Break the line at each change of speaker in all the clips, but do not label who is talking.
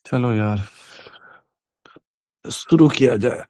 चलो यार, शुरू किया जाए।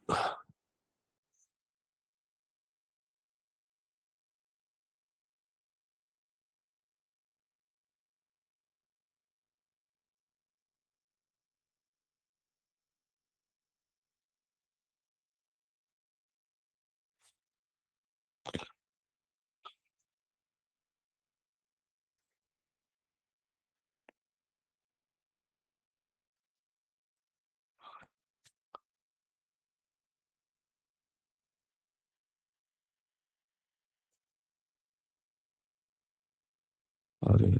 अरे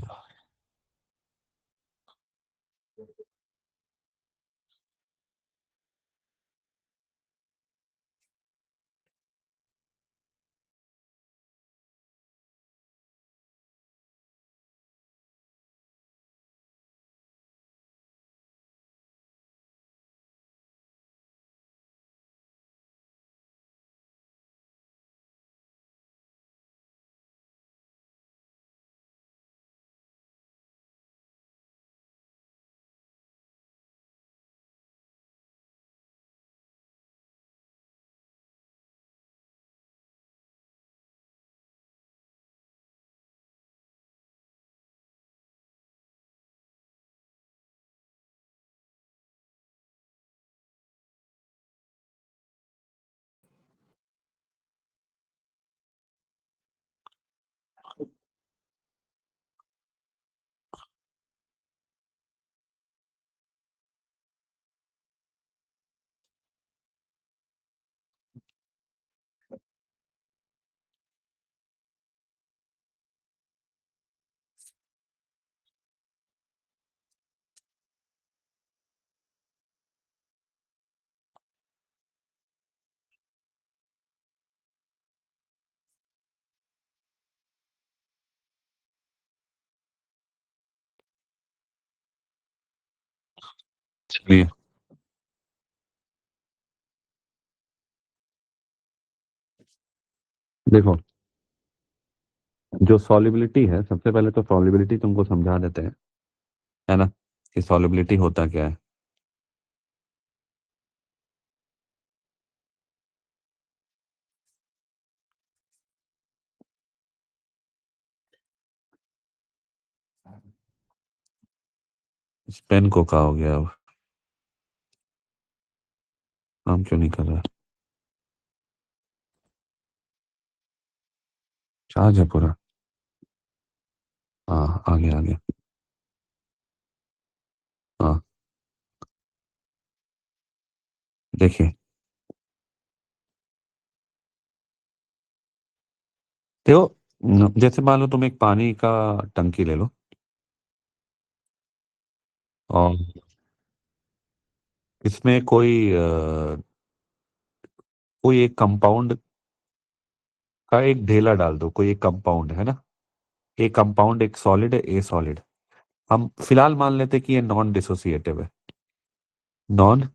चलिए, देखो, जो सॉलिबिलिटी है, सबसे पहले तो सॉलिबिलिटी तुमको समझा देते हैं, है ना, कि सॉलिबिलिटी होता क्या है। इस पेन को क्या हो गया अब? काम क्यों नहीं कर रहा? चार्ज है पूरा? हाँ, आ गया आ गया। हाँ, देखिए, देखो, जैसे मान लो तुम एक पानी का टंकी ले लो, और इसमें कोई एक कंपाउंड का एक ढेला डाल दो, कोई एक कंपाउंड है ना। ए कंपाउंड, एक सॉलिड है, ए सॉलिड। हम फिलहाल मान लेते हैं कि ये नॉन डिसोसिएटिव है। नॉन,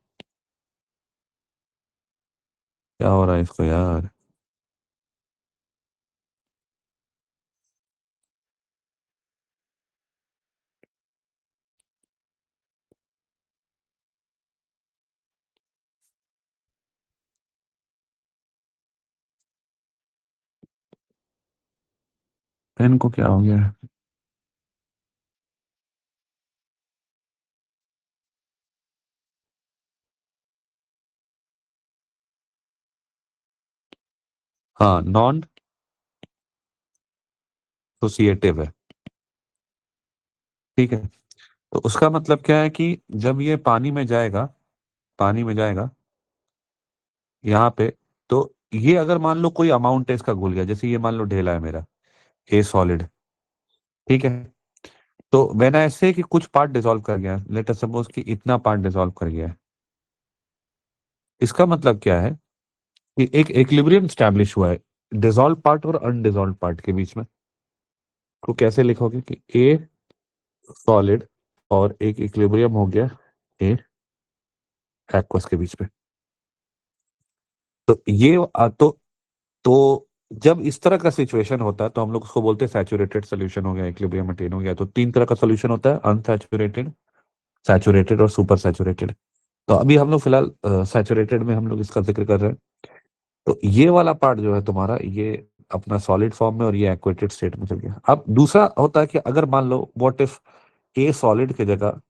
क्या हो रहा है इसको यार? पेन को क्या हो गया है? हाँ, नॉन एसोसिएटिव है। ठीक है, तो उसका मतलब क्या है कि जब ये पानी में जाएगा यहाँ पे, तो ये अगर मान लो कोई अमाउंट है इसका घुल गया, जैसे ये मान लो ढेला है मेरा, ए सॉलिड। ठीक है, तो व्हेन आई से कि कुछ पार्ट डिसॉल्व कर गया, लेट अस सपोज कि इतना पार्ट डिसॉल्व कर गया है, इसका मतलब क्या है कि एक इक्विलिब्रियम स्टैब्लिश हुआ है डिसॉल्व पार्ट और अनडिसॉल्व पार्ट के बीच में। तो कैसे लिखोगे कि ए सॉलिड और एक इक्विलिब्रियम हो गया ए एक्वस के बीच में। तो तो जब इस तरह का सिचुएशन होता है तो हम लोग उसको बोलते हैं सैचुरेटेड सोल्यूशन हो गया, इक्विलिब्रियम अटेन हो गया। तो तीन तरह का सोल्यूशन होता है: अनसैचुरेटेड, सैचुरेटेड और सुपर सैचुरेटेड। तो अभी हम लोग फिलहाल सैचुरेटेड में हम लोग इसका जिक्र कर रहे हैं। तो ये वाला पार्ट जो है तुम्हारा, ये अपना सॉलिड फॉर्म में और ये एक्वेटेड स्टेट में चल गया। अब दूसरा होता है कि अगर मान लो व्हाट इफ ए सॉलिड की जगह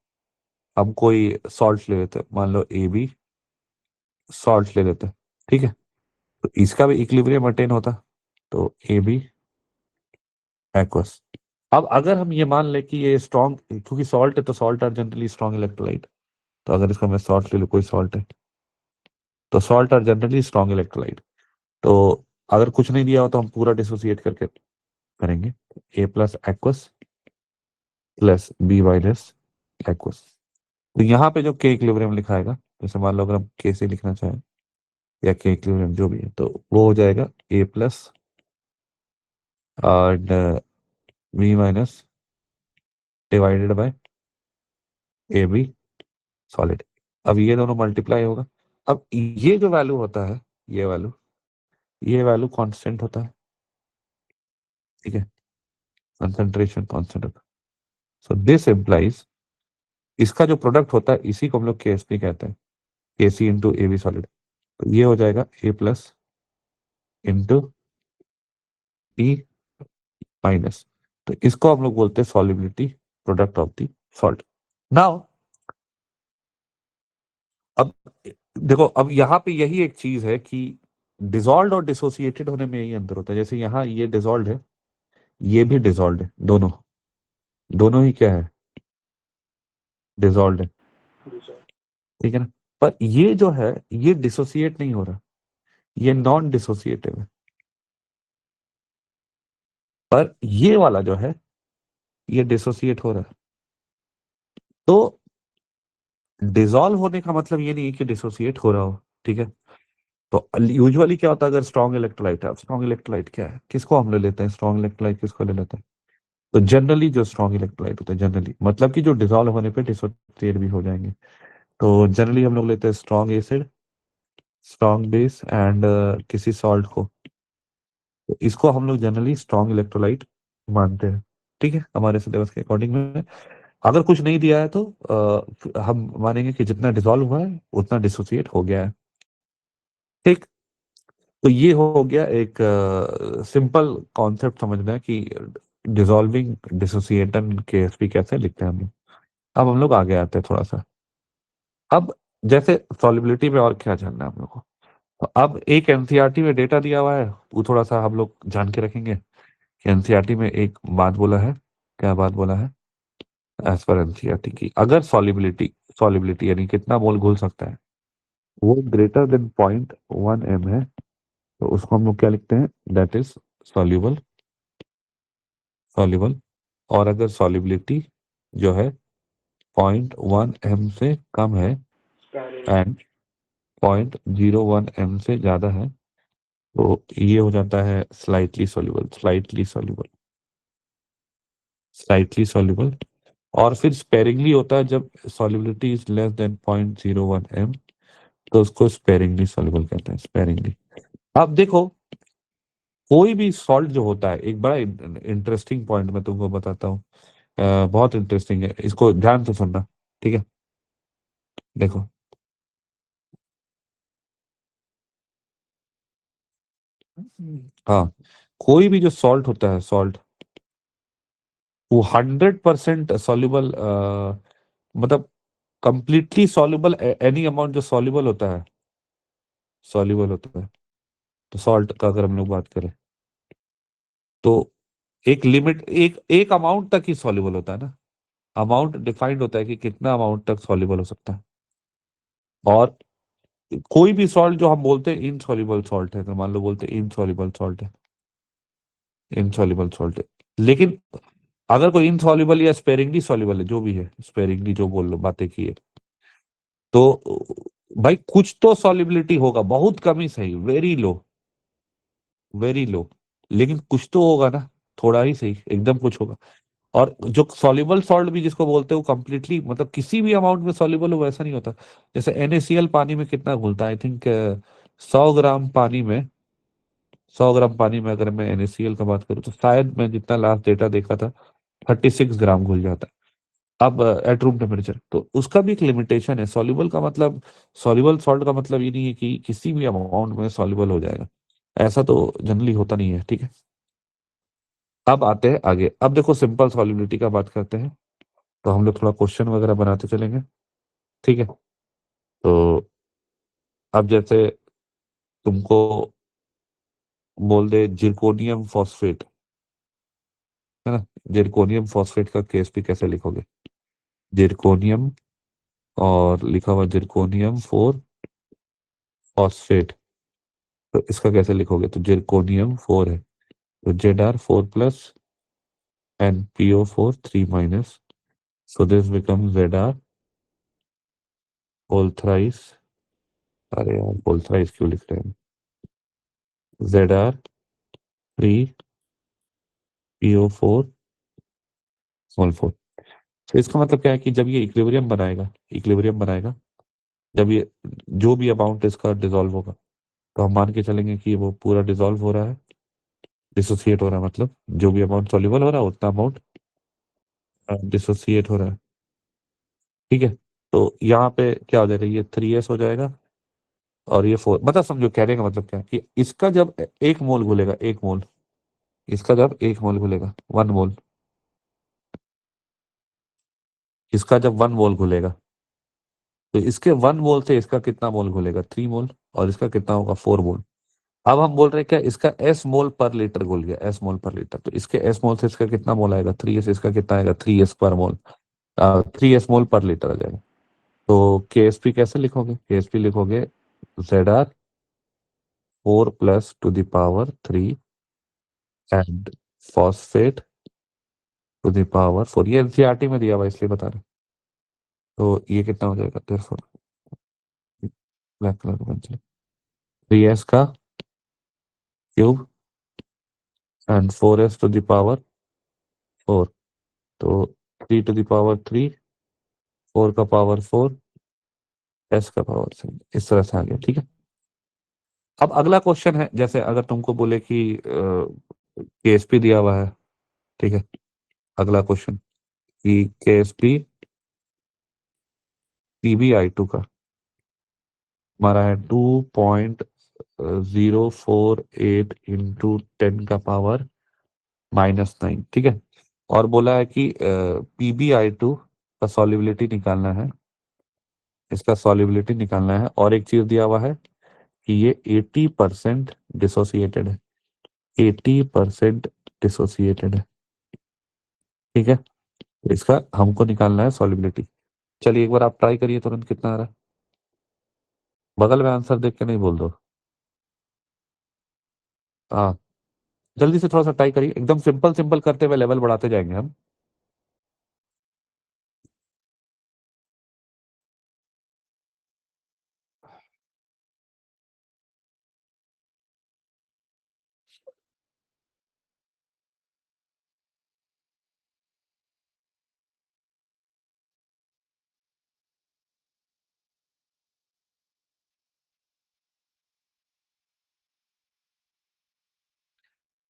हम कोई सॉल्ट ले लेते हैं, मान लो ए बी सॉल्ट ले लेते हैं, ठीक है, तो इसका भी इक्विलिब्रियम मेंटेन होता। तो ए बी एक्वस। अब अगर हम ये मान लें कि ये स्ट्रॉन्ग, क्योंकि सॉल्ट है तो salt are generally strong electrolyte, तो अगर इसका मैं सॉल्ट ले लूँ, कोई सॉल्ट है, तो salt are generally strong electrolyte. तो अगर कुछ नहीं दिया हो तो हम पूरा डिसोसिएट करके करेंगे। A plus x plus B minus x. तो यहाँ पे जो के इक्विलिब्रियम लिखाएगा, जैसे मान लो अगर हम के से लिखना चाहें या के इक्विलिब्रियम जो भी है, तो वो हो जाएगा A plus and B minus divided by A B solid. अब ये दोनों मल्टीप्लाई होगा। अब ये जो वैल्यू होता है, ये वैल्यू, ये वैल्यू कांस्टेंट होता है, ठीक है, कंसंट्रेशन कांस्टेंट होता है। सो दिस इम्प्लाइज इसका जो प्रोडक्ट होता है इसी को हम लोग केएसपी कहते हैं, KC into A B solid. तो ये हो जाएगा A plus into E minus. तो इसको हम लोग बोलते हैं solubility product of the salt. Now अब देखो, अब यहाँ पे यही एक चीज है कि डिसॉल्व और डिसोसिएटेड होने में यही अंतर होता है। जैसे यहाँ ये डिसॉल्व है, ये भी डिसॉल्व है, दोनों दोनों ही क्या है, डिसॉल्व है, ठीक है ना। पर ये जो है ये डिसोसिएट नहीं हो रहा, ये नॉन डिसोसिएटिव है। पर ये वाला जो है ये डिसोसिएट हो रहा है। तो डिसॉल्व होने का मतलब ये नहीं है कि डिसोसिएट हो रहा हो, ठीक है। तो यूजुअली क्या होता है, अगर स्ट्रॉन्ग इलेक्ट्रोलाइट है, स्ट्रॉन्ग इलेक्ट्रोलाइट क्या है, किसको हम ले लेते हैं, स्ट्रॉन्ग इलेक्ट्रोलाइट किसको ले लेते हैं। तो जनरली जो स्ट्रॉन्ग इलेक्ट्रोलाइट होते हैं, जनरली मतलब कि जो डिसॉल्व होने पे डिसोसिएट भी हो जाएंगे, तो जनरली हम लोग लेते हैं strong acid, strong base and किसी सॉल्ट को। तो इसको हम लोग जनरली स्ट्रॉन्ग इलेक्ट्रोलाइट मानते हैं, ठीक है, हमारे सिलेबस के अकॉर्डिंग में। अगर कुछ नहीं दिया है तो हम मानेंगे कि जितना डिसॉल्व हुआ है उतना डिसोसिएट हो गया है, ठीक। तो ये हो गया एक सिंपल कॉन्सेप्ट समझना है कि डिसॉल्विंग डिसोसिएशन केएसपी कैसे लिखते हैं हम लोग। अब हम लोग आगे आते हैं थोड़ा सा। अब जैसे सॉल्युबिलिटी में और क्या जानना है हम लोग को, तो अब एक एनसीईआरटी में डेटा दिया हुआ है, वो थोड़ा सा हम लोग जान के रखेंगे कि एनसीईआरटी में एक बात बोला है, क्या बात बोला है, एज पर एनसीईआरटी की अगर सॉल्युबिलिटी, सॉल्युबिलिटी यानी कितना मोल घुल सकता है, वो ग्रेटर देन 0.1 m है, तो उसको हम लोग क्या लिखते हैं, दैट इज सॉल्युबल, सॉल्युबल। और अगर सॉल्युबिलिटी जो है 0.1 m से कम है एंड 0.01 m से ज्यादा है, तो ये हो जाता है slightly soluble, slightly soluble, slightly soluble. और फिर स्पेरिंगली होता है जब solubility is less than 0.01 m, तो उसको स्पेरिंगली सॉल्युबल कहते हैं, स्पेरिंगली। अब देखो, कोई भी सॉल्ट जो होता है, एक बड़ा इंटरेस्टिंग पॉइंट मैं तुमको बताता हूँ, बहुत इंटरेस्टिंग है, इसको ध्यान से सुनना, ठीक है। देखो, हाँ, कोई भी जो सॉल्ट होता है, सॉल्ट, वो 100% सॉल्युबल, मतलब कंप्लीटली सॉल्युबल, एनी अमाउंट जो सॉल्युबल होता है, सॉल्युबल होता है, तो सॉल्ट का अगर हम लोग बात करें, तो एक लिमिट, एक एक अमाउंट तक ही सॉल्युबल होता है ना। अमाउंट डिफाइंड होता है कि कितना अमाउंट तक सॉल्युबल हो सकता है। और कोई भी सॉल्ट जो हम बोलते हैं इनसॉल्युबल सॉल्ट है, तो मान लो बोलते हैं इनसॉल्युबल सॉल्ट है, इनसॉल्युबल सॉल्ट है। लेकिन अगर कोई इनसॉल्युबल या स्पेरिंगली सॉल्युबल है, जो भी है, स्पेरिंगली जो बोल लो बातें की है, तो भाई कुछ तो सॉल्युबिलिटी होगा, बहुत कम ही सही, वेरी लो, वेरी लो, लेकिन कुछ तो होगा ना, थोड़ा ही सही, एकदम कुछ होगा। और जो सॉल्युबल सॉल्ट भी जिसको बोलते हैं, वो कंप्लीटली मतलब किसी भी अमाउंट में सॉल्युबल हो वैसा नहीं होता। जैसे NaCl पानी में कितना घुलता है, आई थिंक 100 ग्राम पानी में, 100 ग्राम पानी में अगर मैं NaCl का बात करूँ, तो शायद मैं जितना लास्ट डेटा देखा था 36 ग्राम घुल जाता है। अब एट रूम टेम्परेचर, तो उसका भी एक लिमिटेशन है। सॉल्युबल का मतलब, सॉल्युबल सॉल्ट का मतलब ये नहीं है कि किसी भी अमाउंट में सॉल्युबल हो जाएगा, ऐसा तो जनरली होता नहीं है, ठीक है। अब आते हैं आगे। अब देखो सिंपल सॉल्युबिलिटी का बात करते हैं, तो हम लोग थोड़ा क्वेश्चन वगैरह बनाते चलेंगे, ठीक है। तो अब जैसे तुमको बोल दे जिरकोनियम फॉस्फेट, है ना, जिरकोनियम फॉस्फेट का केएसपी कैसे लिखोगे? जिरकोनियम, और लिखा हुआ जिरकोनियम 4 फॉस्फेट, तो इसका कैसे लिखोगे? तो जिरकोनियम 4 है, तो Zr 4 plus and PO4 3 minus, so this become Zr whole thrice, अरे यार होल थ्राइस क्यों लिख रहे हैं, Zr 3 PO4 स्मॉल 4। तो इसका मतलब क्या है कि जब ये इक्विलिब्रियम बनाएगा, इक्विलिब्रियम बनाएगा, जब ये जो भी अमाउंट इसका डिसॉल्व होगा, तो हम मान के चलेंगे कि वो पूरा डिसॉल्व हो रहा है, डिसोसिएट हो रहा है, मतलब जो भी अमाउंट सॉल्युबल हो रहा है उतना अमाउंट डिसोसिएट हो रहा है, ठीक है। तो यहाँ पे क्या हो जाएगा, ये 3s हो जाएगा, और ये 4, मतलब समझो कहने का मतलब क्या है कि इसका जब 1 मोल घुलेगा, 1 मोल, इसका जब 1 मोल घुलेगा, 1 मोल, इसका जब 1 मोल घुलेगा, तो इसके 1 मोल से इसका कितना मोल घुलेगा, 3 मोल, और इसका कितना होगा, 4 मोल। अब हम बोल रहे हैं क्या, इसका एस मोल पर लीटर घुल गया, एस मोल पर लीटर, तो इसके एस मोल से इसका कितना मोल आएगा, 3s, इसका कितना आएगा, 3s पर मोल, 3s मोल पर लीटर आ जाएगा। तो केएसपी कैसे लिखोगे? केएसपी लिखोगे Zr 4 + 3 एंड फॉस्फेट ⁴ ये एनसीईआरटी में दिया हुआ है, इसलिए बता रहे हैं। तो ये कितना हो जाएगा, therefore ब्लैक कलर का पेंसिल, 3s का क्यूब एंड 4s⁴ तो 3⁴, 4 का पावर 4, s का पावर 7, इस तरह से आ गया, ठीक है। अब अगला क्वेश्चन है, जैसे अगर तुमको बोले कि केएसपी दिया हुआ है, ठीक है, अगला क्वेश्चन कि केएसपी PbI2 का हमारा है 2.048 इंटू 10⁻⁻⁹, ठीक है। और बोला है कि PbI2 का सॉल्युबिलिटी निकालना है, इसका सॉल्युबिलिटी निकालना है, और एक चीज दिया हुआ है कि ये 80% डिसोसिएटेड है, 80% डिसोसिएटेड है, ठीक है। तो इसका हमको निकालना है सॉल्युबिलिटी। चलिए एक बार आप ट्राई करिए तुरंत, कितना आ रहा है, बगल में आंसर देख के नहीं बोल दो। हाँ, जल्दी से थोड़ा सा ट्राई करिए, एकदम सिंपल सिंपल करते हुए लेवल बढ़ाते जाएंगे हम।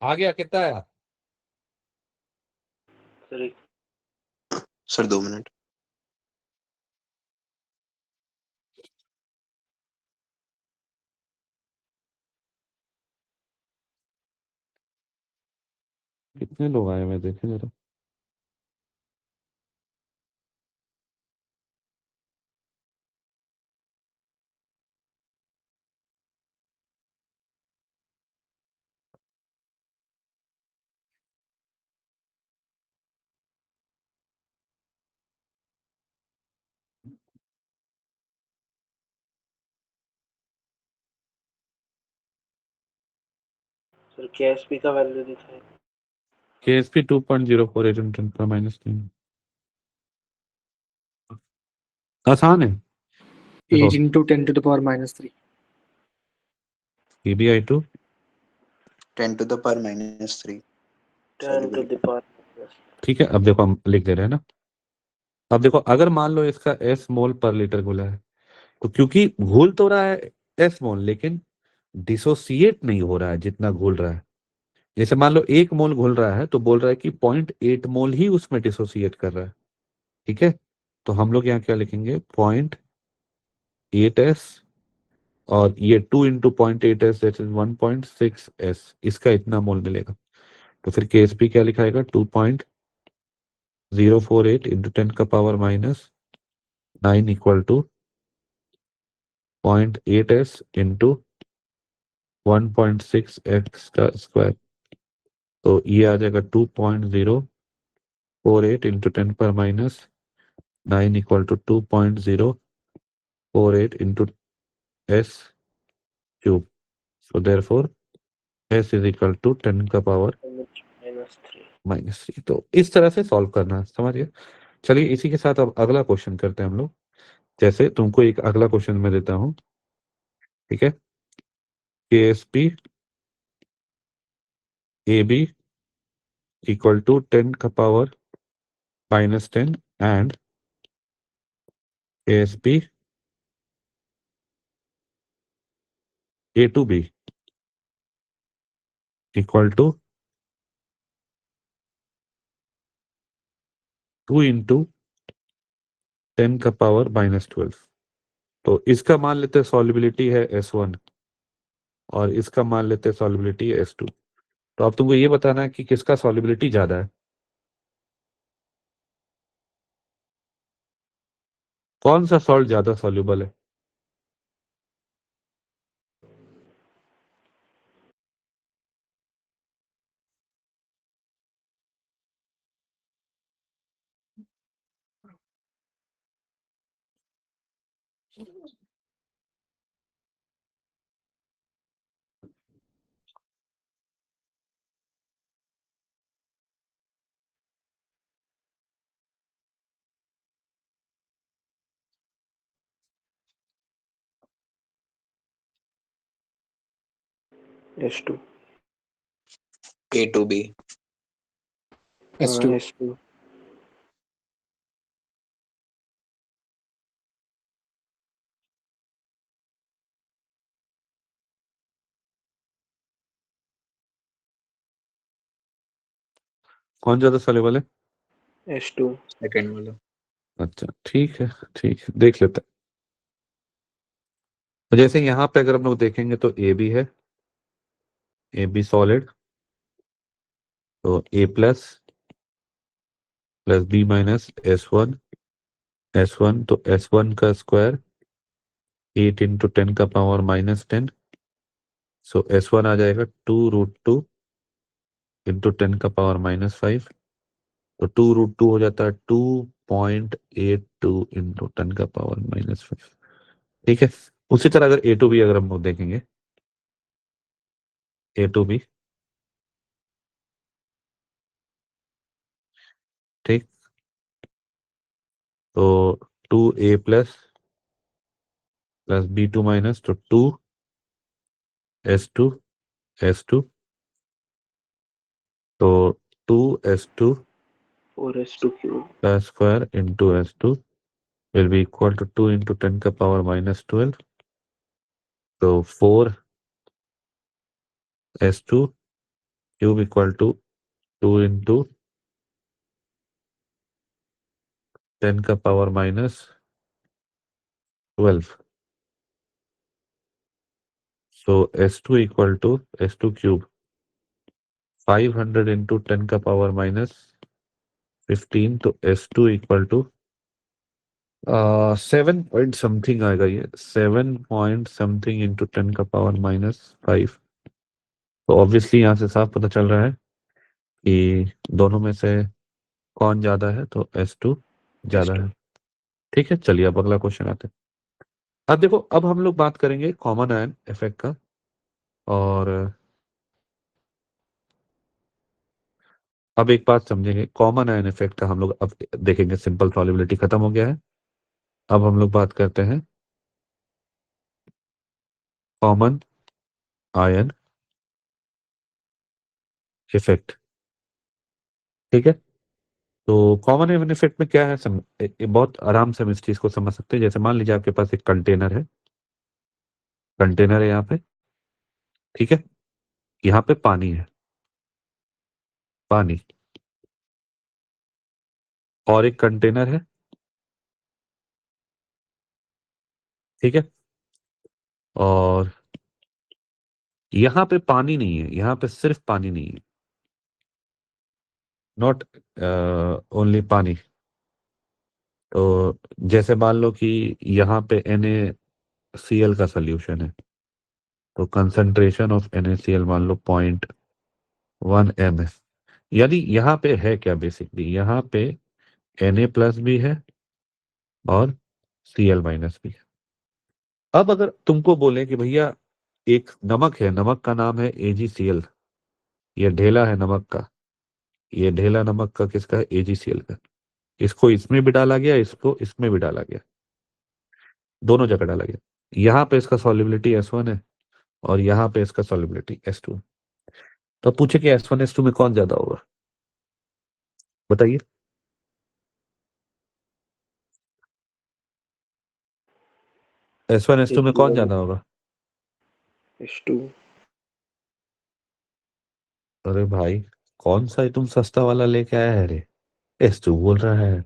आ गया, कितना आया?
Sir sir 2 minute.
कितने लोग आए मैं देखे जरा।
सर केएसपी का वैल्यू दिखाएं।
केएसपी 2.048 इंटू 10⁻⁻⁹ आसान है,
8
देखो
into 10 to the power -3.
PbI2
10⁻⁻3 10 to the power
ठीक है। अब देखो हम लिख दे रहे हैं ना, अब देखो अगर मान लो इसका एस मोल पर लीटर घुला है, तो क्योंकि घुल तो रहा है एस मोल, लेकिन डिसोसिएट नहीं हो रहा है जितना घुल रहा है। जैसे मान लो 1 मोल घुल रहा है, तो बोल रहा है कि 0.8 मोल ही उसमें डिसोसिएट कर रहा है, ठीक है, तो हम लोग यहाँ क्या लिखेंगे, 0.8s, और ये 2 × 0.8s दैट इज 1.6s, इसका इतना मोल मिलेगा। तो फिर KSP क्या लिखाएगा, 2.048 into 10⁻⁹ equal to 0.8s into 1.6x का स्क्वायर। तो ये आ जाएगा 2.048 इंटू 10⁻⁹ इक्वल टू 2.048 इंटू s cube. So therefore s is equal to 10⁻⁻3। तो इस तरह से सॉल्व करना है, समझ गए। चलिए इसी के साथ अब अगला क्वेश्चन करते हैं हम लोग। जैसे तुमको एक अगला क्वेश्चन मैं देता हूं, ठीक है, KSP AB equal to 10⁻⁻10 and KSP A to B equal to 2 × 10⁻⁻12। तो इसका मान लेते हैं सॉल्युबिलिटी है S1, और इसका मान लेते हैं सॉल्युबिलिटी है S2। तो अब तुमको ये बताना है कि किसका सॉल्युबिलिटी ज्यादा है, कौन सा सॉल्ट ज्यादा सॉल्युबल है।
S2।
A to B।
हाँ
S2।
S2।
कौन ज्यादा सॉल्युबल है।
S2।
सेकंड वाला।
अच्छा ठीक है, ठीक है, देख लेते हैं। तो जैसे यहाँ पे अगर हम लोग देखेंगे तो AB है, AB सॉलिड, तो A+ B- S1 तो S1 का स्क्वायर 8 × 10⁻⁻10। सो S1 आ जाएगा 2√2 इंटू 10⁻⁻5। तो 2√2 हो जाता है 2.82 इंटू 10⁻⁻5। ठीक है, उसी तरह अगर A to B अगर हम लोग देखेंगे, A to B, ठीक, तो 2A+ B2- तो 2S2 तो 2S2
4s2³
का square into S2 will be equal to 2 into 10⁻⁻12। तो 4s2 cube equal to 2 into 10⁻⁻12। So S2 equal to S2 cube 500 into 10⁻⁻15। तो S2 equal to 7 point something आएगा, ये 7 point something into 10⁻⁻5। तो obviously यहाँ से साफ पता चल रहा है कि दोनों में से कौन ज्यादा है, तो S2 ज्यादा
S2।
है। ठीक है, चलिए अब अगला क्वेश्चन आते हैं। अब देखो, अब हम लोग बात करेंगे कॉमन आयन इफेक्ट का, और अब एक बात समझेंगे, कॉमन आयन इफेक्ट का हम लोग अब देखेंगे। सिंपल सॉल्युबिलिटी खत्म हो गया है, अब हम लोग बात करते हैं कॉमन आयन इफेक्ट। ठीक है, तो कॉमन आयन इफेक्ट में क्या है, बहुत आराम से हम इस चीज को समझ सकते हैं। जैसे मान लीजिए आपके पास एक कंटेनर है, कंटेनर है यहाँ पे, ठीक है, यहाँ पे पानी है, पानी, और एक कंटेनर है, ठीक है। और यहां पे पानी नहीं है, यहां पे सिर्फ पानी नहीं है, नॉट ओनली पानी। तो जैसे मान लो कि यहाँ पे NaCl का सोल्यूशन है, तो कंसंट्रेशन ऑफ NaCl मान लो 0.1 m है। यानी यहाँ पे है क्या, बेसिकली यहाँ पे Na+ भी है और Cl- भी है। अब अगर तुमको बोले कि भैया एक नमक है, नमक का नाम है AgCl, ये ढेला है नमक का, ये ढेला नमक का किसका है, AgCl का। इसको इसमें भी डाला गया, इसको इसमें भी डाला गया, दोनों जगह डाला गया। यहाँ पे इसका सॉल्युबिलिटी S1 है और यहाँ पे इसका सॉल्युबिलिटी S2। तो पूछे कि S1 S2 में कौन ज्यादा होगा, बताइए। S1 S2 में कौन ज्यादा होगा?
H2।
अरे भाई, कौन सा ही तुम सस्ता वाला लेके आया है रे, S2 बोल रहा है।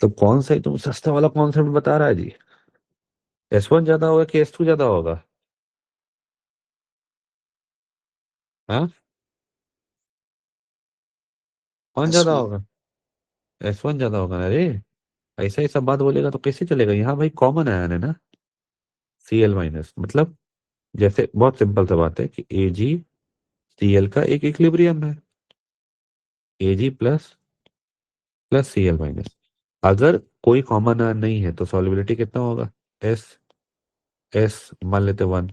तो कौन सा ही तुम सस्ता वाला कॉन्सेप्ट बता रहा है जी? S1 ज्यादा होगा कि S2 ज्यादा होगा? हाँ, कौन ज्यादा
S1।
होगा? S1 ज्यादा होगा। अरे ऐसा ही सब बात बोलेगा तो कैसे चलेगा, यहाँ भाई कॉमन आयन है ना, Cl-, मतलब जैसे बहुत सिंपल सा बात है कि AgCl का एक इक्विलिब्रियम है, Ag++Cl-। अगर कोई कॉमन आयन नहीं है तो सॉल्युबिलिटी कितना होगा, एस एस मान लेते 1।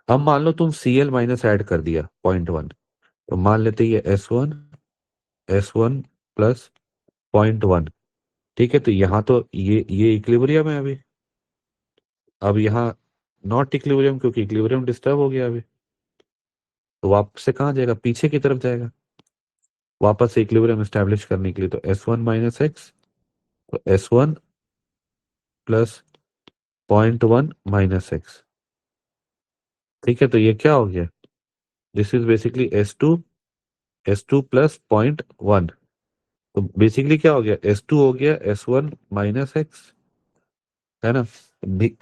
अब मान लो तुम Cl- ऐड कर दिया 0.1, तो मान लेते ये S1 + 0.1। ठीक है, तो यहाँ तो ये इक्विलिब्रियम है अभी। अब यहाँ नॉट इक्विलिब्रियम, क्योंकि इक्विलिब्रियम डिस्टर्ब हो गया अभी, तो वापस से कहाँ जाएगा, पीछे की तरफ जाएगा, वापस से इक्विलिब्रियम एस्टेब्लिश करने के लिए। तो S1 - X, तो S1 + 0.1 - X। ठीक है, तो ये क्या हो गया, दिस इज बेसिकली S2 + 0.1। तो बेसिकली क्या हो गया, S2 हो गया S1 - X, है ना।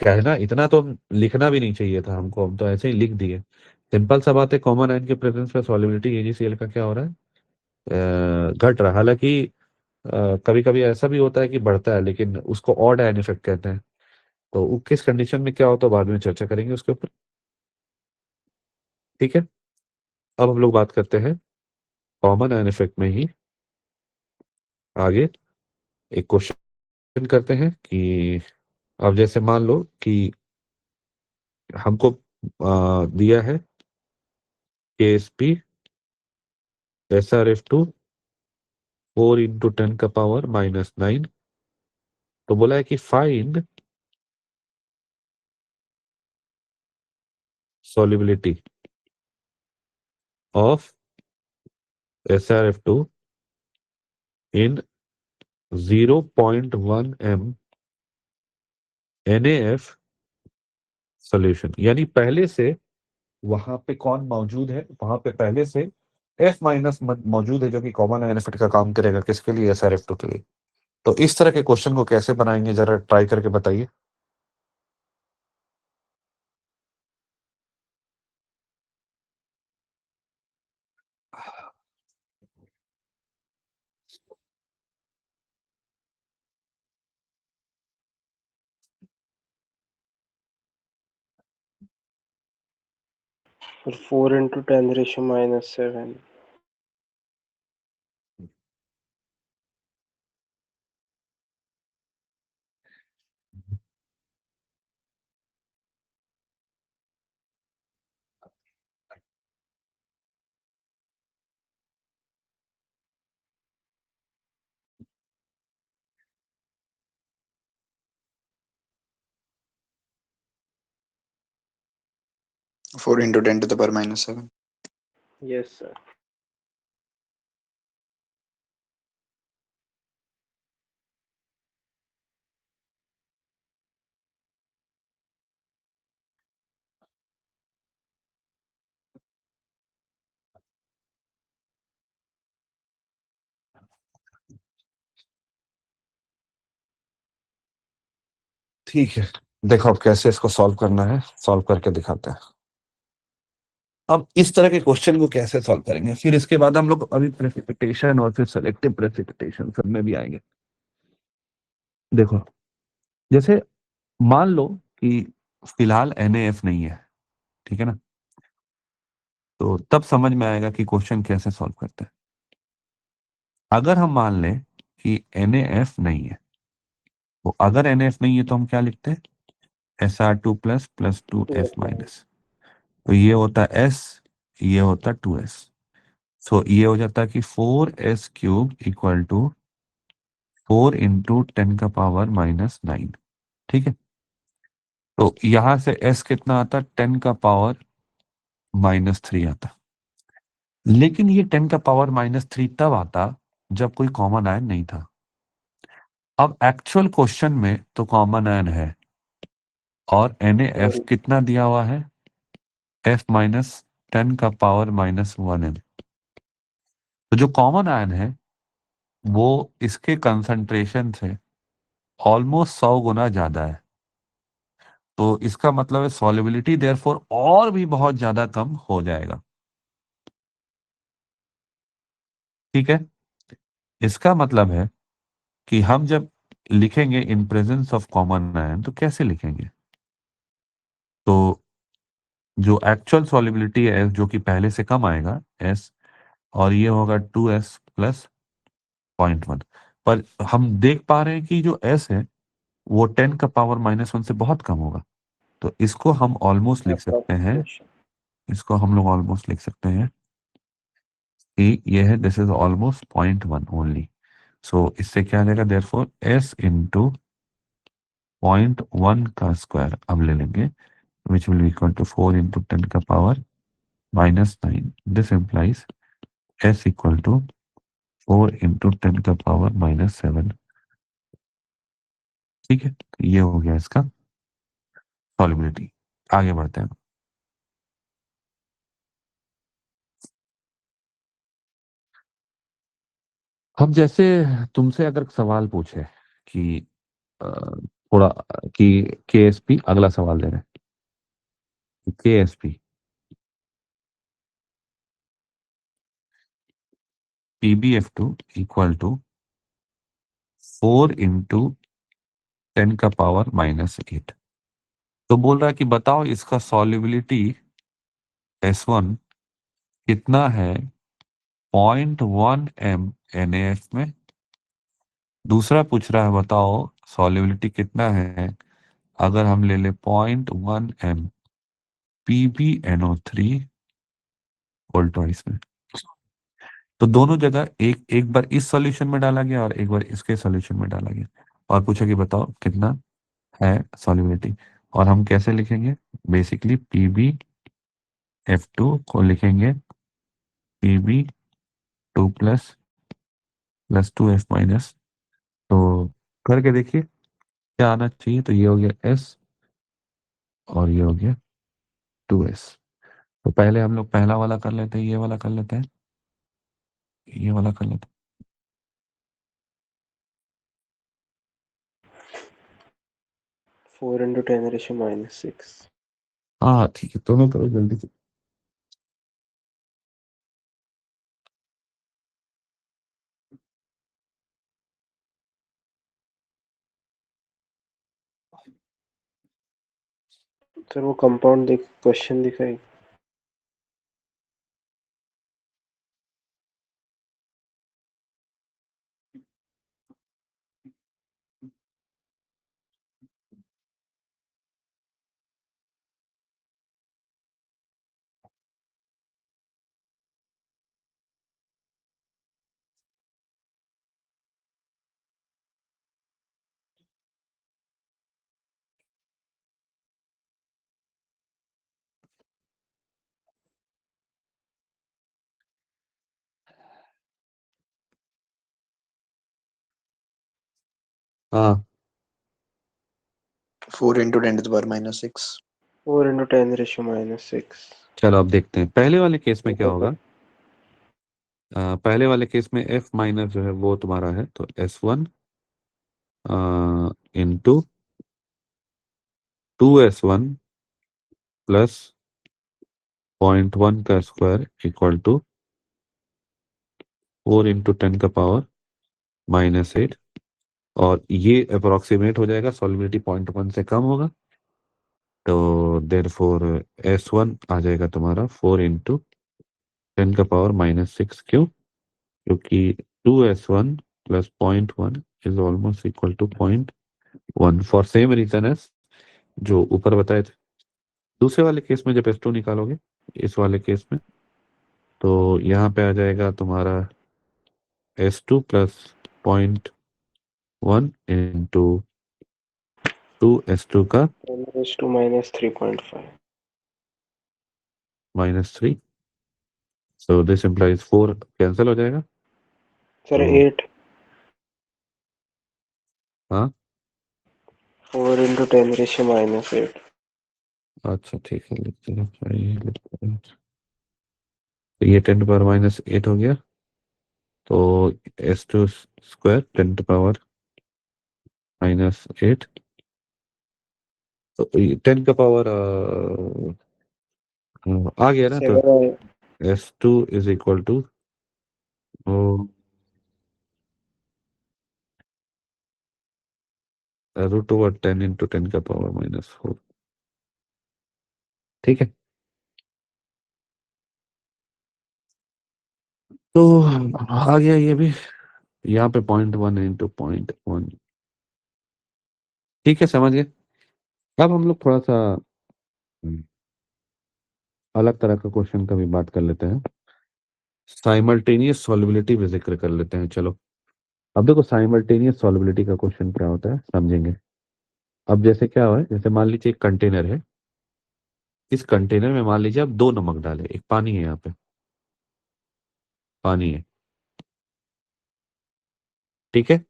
कहना इतना तो लिखना भी नहीं चाहिए था हमको, हम तो ऐसे ही लिख दिए। सिंपल सा बात है, कॉमन आयन के प्रेजेंस में सॉल्युबिलिटी AgCl का क्या हो रहा है, घट रहा है। हालांकि कभी कभी ऐसा भी होता है कि बढ़ता है, लेकिन उसको ऑड आयन इफेक्ट कहते हैं। तो वो किस कंडीशन में क्या होता है, बाद में चर्चा करेंगे उसके ऊपर। ठीक है, अब हम लोग बात करते हैं कॉमन आयन इफेक्ट में ही आगे। एक क्वेश्चन करते हैं कि अब जैसे मान लो कि हमको दिया है KsP SrF2 4 × 10⁻⁻⁹। तो बोला है कि find solubility of SrF2 in 0.1 m NaF solution. यानी पहले से वहां पे कौन मौजूद है, वहां पे पहले से F- मौजूद है, जो कि कॉमन आयन इफेक्ट का काम करेगा, किसके लिए, SrF2 के लिए। तो इस तरह के क्वेश्चन को कैसे बनाएंगे, जरा ट्राई करके बताइए।
और 4 × 10⁻⁷।
4 × 10⁻⁷।
Yes, sir.
ठीक है, देखो अब कैसे इसको सॉल्व करना है, सॉल्व करके दिखाते हैं। अब इस तरह के क्वेश्चन को कैसे सॉल्व करेंगे, फिर इसके बाद हम लोग अभी प्रेसिपिटेशन और फिर सेलेक्टिव प्रेसिपिटेशन सब में भी आएंगे। देखो, जैसे मान लो कि फिलहाल NaF नहीं है, ठीक है ना, तो तब समझ में आएगा कि क्वेश्चन कैसे सॉल्व करते हैं। अगर हम मान लें कि NaF नहीं है, तो अगर NaF नहीं है तो हम क्या लिखते हैं, Sr2 plus plus 2F minus, तो ये होता है S, ये होता है 2S। सो ये हो जाता है कि 4S क्यूब इक्वल टू 4 × 10⁻⁻9। ठीक है, तो यहां से S कितना आता, 10⁻³ आता। लेकिन ये 10⁻³ तब आता जब कोई कॉमन आयन नहीं था। अब एक्चुअल क्वेश्चन में तो कॉमन आयन है, और NaF कितना दिया हुआ है, F माइनस 10⁻⁻1m। तो जो कॉमन आयन है वो इसके कंसंट्रेशन से ऑलमोस्ट 100 गुना ज्यादा है। तो इसका मतलब है सॉल्युबिलिटी देयरफॉर और भी बहुत ज्यादा कम हो जाएगा। ठीक है, इसका मतलब है कि हम जब लिखेंगे in presence of common ion तो कैसे लिखेंगे, तो जो एक्चुअल सॉल्युबिलिटी है जो कि पहले से कम आएगा S, और ये होगा 2S प्लस 0.1। पर हम देख पा रहे हैं कि जो S है वो 10⁻⁻1 से बहुत कम होगा, तो इसको हम ऑलमोस्ट लिख सकते हैं,
approximation.
इसको हम लोग ऑलमोस्ट लिख सकते हैं कि ये है, दिस इज ऑलमोस्ट 0.1 ओनली। सो इससे क्या आ जाएगा, देयरफॉर S इंटू 0.1 का स्क्वायर अब ले लेंगे, which will equal to 4 × 10⁻⁻9। This implies S equal to 4 × 10⁻⁻7। ठीक है, ये हो गया इसका सॉल्युबिलिटी। आगे बढ़ते हैं। हम जैसे तुमसे अगर सवाल पूछे कि थोड़ा कि KSP, अगला सवाल दे रहे हैं KSP PbF2 इक्वल टू 4 × 10⁻⁻8। तो बोल रहा है कि बताओ इसका सॉल्युबिलिटी S1 कितना है 0.1 m NaF में। दूसरा पूछ रहा है बताओ सॉल्युबिलिटी कितना है अगर हम ले ले 0.1 m PbNO3 वोल्टॉइस में। तो दोनों जगह एक एक बार इस सॉल्यूशन में डाला गया और एक बार इसके सॉल्यूशन में डाला गया, और पूछा कि बताओ कितना है सॉल्युबिलिटी। और हम कैसे लिखेंगे, बेसिकली PbF2 को लिखेंगे Pb2 plus plus 2F minus. तो करके देखिए क्या आना चाहिए, तो ये हो गया S और ये हो गया 2S। तो पहले हम लोग पहला वाला कर लेते हैं, ये वाला कर लेते हैं, ये वाला कर लेते
4 × 10⁻⁻6.
हैं। हाँ ठीक है, दोनों करो जल्दी से।
सर वो कंपाउंड देख क्वेश्चन दिखाई.
हाँ
4 × 10⁻⁻6।
4 × 10⁻⁻6.
चलो अब देखते हैं पहले वाले केस में क्या
ऊपर
होगा।
पर.
पहले वाले केस में F माइनस जो है वो तुम्हारा है, तो S1 इंटू 2s1 प्लस 0.1 का स्क्वायर इक्वल टू 4 इंटू 10⁻⁻8 और ये अप्रोक्सीमेट हो जाएगा, सॉल्युबिलिटी 0.1 से कम होगा, तो देयरफॉर S1 आ जाएगा तुम्हारा 4 इंटू 10⁻⁻6। क्यों? क्योंकि 2s1 plus 0.1 is almost equal to 0.1 for same reason as जो ऊपर बताए थे। दूसरे वाले केस में जब S2 निकालोगे, इस वाले केस में, तो यहाँ पे आ जाएगा तुम्हारा S2 प्लस 0.1 इंटू 2s2 का
10 raised to minus 3.5.
-3, so this implies 4 cancel हो जाएगा।
सर
तो
8
हाँ
4 into 10 raised to minus 8.
अच्छा ठीक है, लिखते हैं। तो ये 10⁻⁻8 हो गया, तो S2 स्क्वायर 10⁻⁻8, तो 10 का पावर आ गया ना, तो
7
S2 is equal to √10 into 10⁻⁻4। ठीक है, तो आ गया ये भी, यहाँ पे 0.1 इंटू 0.1। ठीक है, समझ गए। अब हम लोग थोड़ा सा अलग तरह का क्वेश्चन का भी बात कर लेते हैं, साइमल्टेनियस सॉल्युबिलिटी भी जिक्र कर लेते हैं। चलो, अब देखो साइमल्टेनियस सॉल्युबिलिटी का क्वेश्चन क्या होता है समझेंगे। अब जैसे क्या हुआ है, जैसे मान लीजिए एक कंटेनर है, इस कंटेनर में मान लीजिए आप 2 नमक डाले, एक पानी है, यहाँ पे पानी है, ठीक है।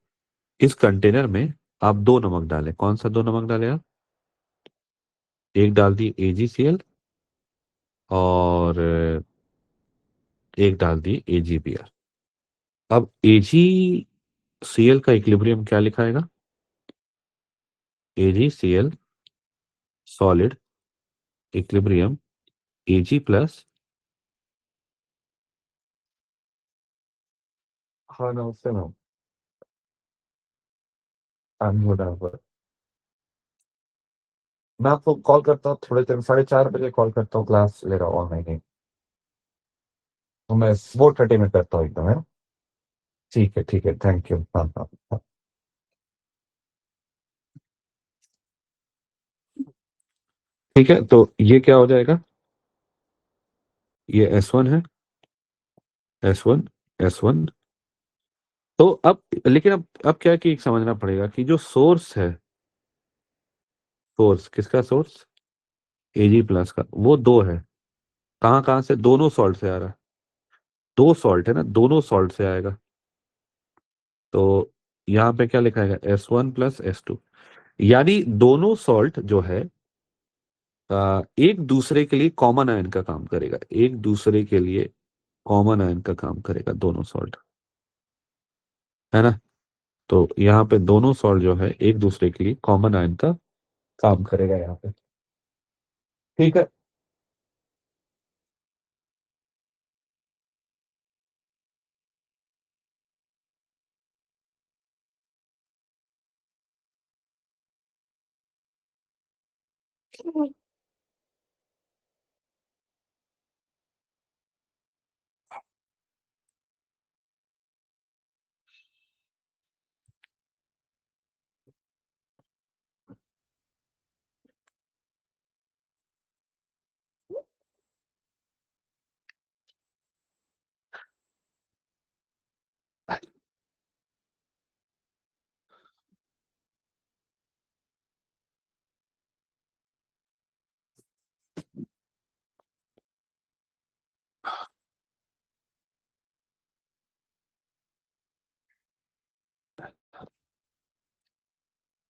इस कंटेनर में आप 2 नमक डाले, कौन सा 2 नमक डाले आप? एक डाल दिए AgCl और एक डाल दिए AgBr। अब AgCl का इक्विलिब्रियम क्या लिखाएगा? AgCl solid equilibrium Ag plus, हाँ नमस्ते मैम, मैं आपको कॉल करता हूँ थोड़े देर, 4:30 बजे कॉल करता हूँ, क्लास ले रहा हूँ ऑनलाइन, तो मैं 4:30 में करता हूँ एकदम, है ना? ठीक है, थैंक यू। हाँ हाँ हाँ। ठीक है, तो ये क्या हो जाएगा? ये S1 है, S1 S1। तो अब लेकिन अब क्या है कि समझना पड़ेगा कि जो सोर्स है, सोर्स किसका, सोर्स Ag प्लस का, वो 2 है। कहाँ कहाँ से? दोनों सॉल्ट से आ रहा है, 2 सॉल्ट है ना, दोनों सॉल्ट से आएगा। तो यहाँ पे क्या लिखा है? S1 प्लस S2, यानी दोनों सॉल्ट जो है एक दूसरे के लिए कॉमन आयन का काम करेगा, एक दूसरे के लिए कॉमन आयन का काम करेगा, दोनों सॉल्ट, है ना? तो यहाँ पे दोनों सॉल्ट जो है एक दूसरे के लिए कॉमन आयन का काम करेगा यहाँ पे। ठीक है,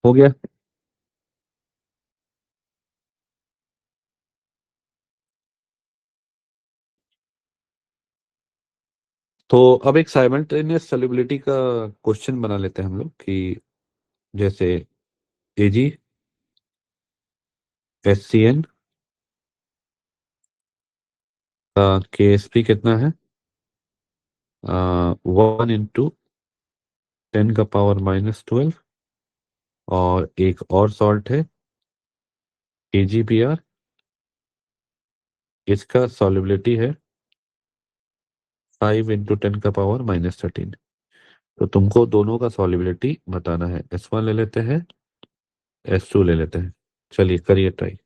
हो गया। तो अब एक साइमल्टेनियस सॉल्युबिलिटी का क्वेश्चन बना लेते हैं हम लोग कि जैसे Ag HCN का KSP कितना है? 1 × 10⁻12। और एक और सॉल्ट है KGPR, इसका सॉल्युबिलिटी है 5 × 10⁻13। तो तुमको दोनों का सॉल्युबिलिटी बताना है। S1 ले लेते हैं, S2 ले लेते हैं। चलिए करिए ट्राई।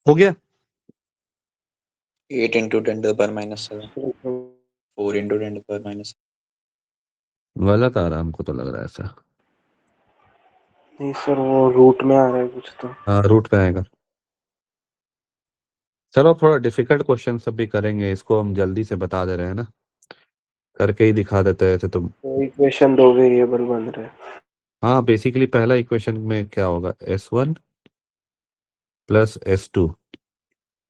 हो गया?
8 × 10⁻7। 4 × 10⁻7।
गलत आ रहा हमको तो लग रहा है ऐसा।
नहीं सर, वो रूट में आ रहा है कुछ तो।
हाँ, रूट पे आएगा। चलो थोड़ा डिफिकल्ट क्वेश्चन सब भी करेंगे, इसको हम जल्दी से बता दे रहे हैं ना, करके ही दिखा देते हैं ऐसे तुम।
तो इक्वेशन दो वेरिएबल बन रहे हैं।
हाँ, बेसिकली पहला इक्वेशन में क्या होगा? S1 + S2।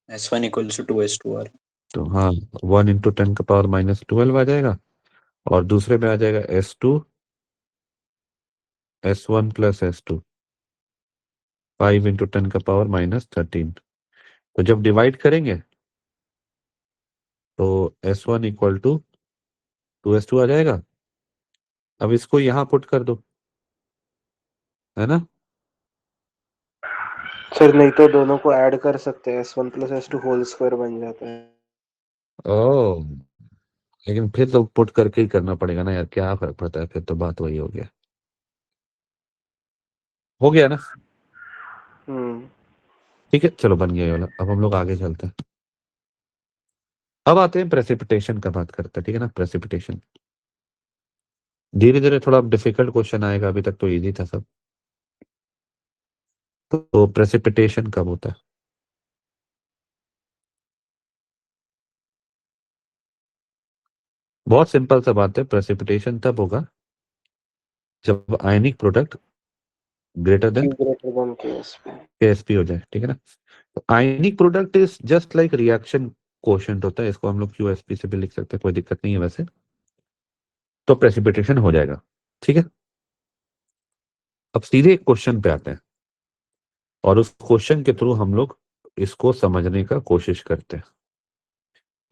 S1 = 2S2R।
तो हाँ, 1 × 10⁻12 आ जाएगा। और दूसरे में आ जाएगा S2 S1 + S2, 5 × 10⁻13। तो जब डिवाइड करेंगे तो S1 = 2S2 आ जाएगा। अब इसको यहाँ पुट कर दो, है ना?
सर नहीं तो दोनों को ऐड कर सकते हैं, S1 + S2 होल स्क्वायर बन जाता है।
ओह, लेकिन फिर तो पुट करके ही करना पड़ेगा ना यार, क्या फर्क पड़ता है, फिर तो बात वही हो गया। हो गया ना?
हम्म।
ठीक है, चलो बन गया ये वाला। अब हम लोग आगे चलते हैं। अब आते हैं प्रेसिपिटेशन का, बात करते हैं, ठीक है ना? प्रेसिपिटेशन धीरे धीरे थोड़ा डिफिकल्ट क्वेश्चन आएगा, अभी तक तो इजी था सब। तो प्रेसिपिटेशन कब होता है? बहुत सिंपल सा बात है, प्रेसिपिटेशन तब होगा जब ionic product greater than
Q greater than KSP।
KSP हो जाए, ठीक है ना? तो ionic product is just like reaction quotient होता है, इसको हम लोग QSP से भी लिख सकते हैं, कोई दिक्कत नहीं है वैसे। तो प्रेसिपिटेशन हो जाएगा, ठीक है। अब सीधे एक क्वेश्चन पे आते हैं, और उस क्वेश्चन के थ्रू हम लोग इसको समझने का कोशिश करते हैं।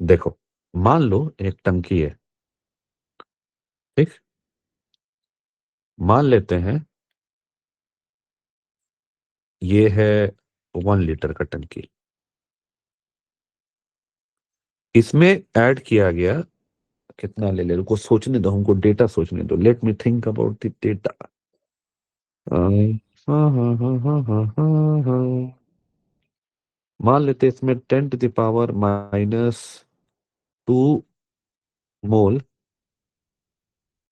देखो, मान लो एक टंकी है, ठीक? मान लेते हैं ये है 1 लीटर का टंकी। इसमें ऐड किया गया, कितना ले ले, रुको सोचने दो हमको, डेटा सोचने दो, let me think about the data. मान लेते हैं इसमें 10⁻⁻2 मोल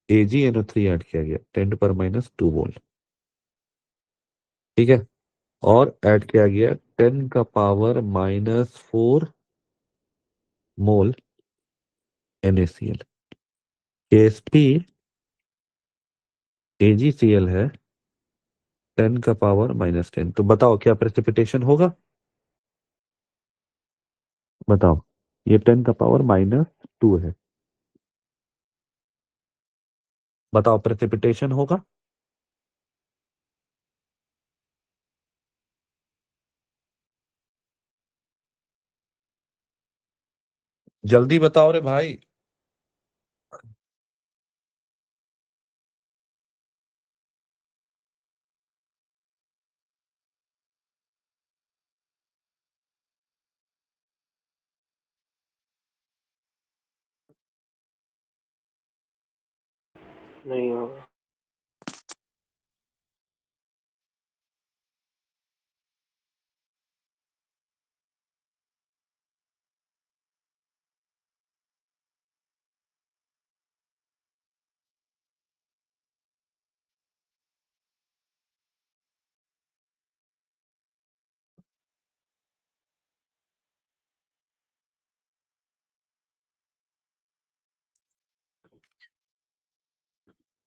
AgNO3 ऐड किया गया 10⁻² मोल, ठीक है, और ऐड किया गया 10⁻⁻4 मोल NaCl। KSP AgCl है 10⁻⁻10। तो बताओ क्या प्रेसिपिटेशन होगा? बताओ, ये 10⁻⁻2 है, बताओ प्रेसिपिटेशन होगा? जल्दी बताओ रे भाई।
नहीं होगा।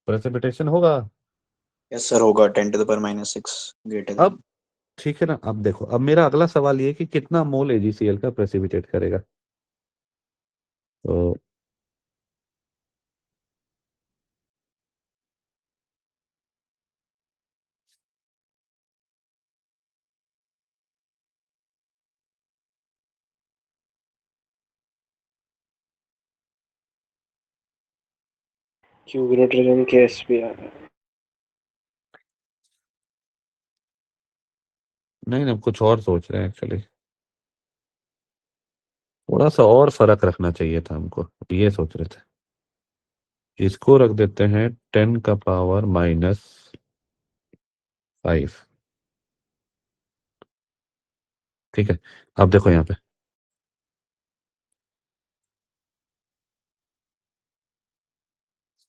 प्रेसिपिटेशन होगा।
यस सर होगा, 10⁻⁻6 ग्रेटर देन।
अब ठीक है ना, अब देखो, अब मेरा अगला सवाल ये है कि कितना मोल AgCl का प्रेसिपिटेट करेगा। तो
क्यू ग्रेटर देन KSP आ रहा है।
नहीं ना, कुछ और सोच रहे हैं एक्चुअली, थोड़ा सा और फर्क रखना चाहिए था हमको, ये सोच रहे थे। इसको रख देते हैं 10⁻⁻5, ठीक है। अब देखो यहाँ पे,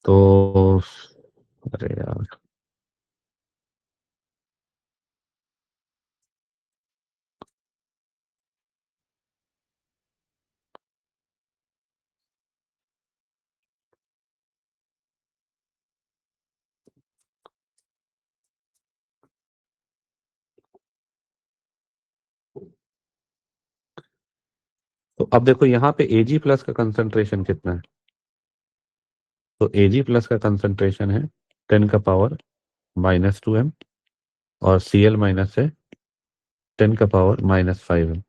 तो अरे यार, तो अब देखो यहाँ पे Ag प्लस का कंसंट्रेशन कितना है। तो Ag प्लस का कंसंट्रेशन है 10⁻⁻2m, और Cl माइनस है 10⁻⁻5m।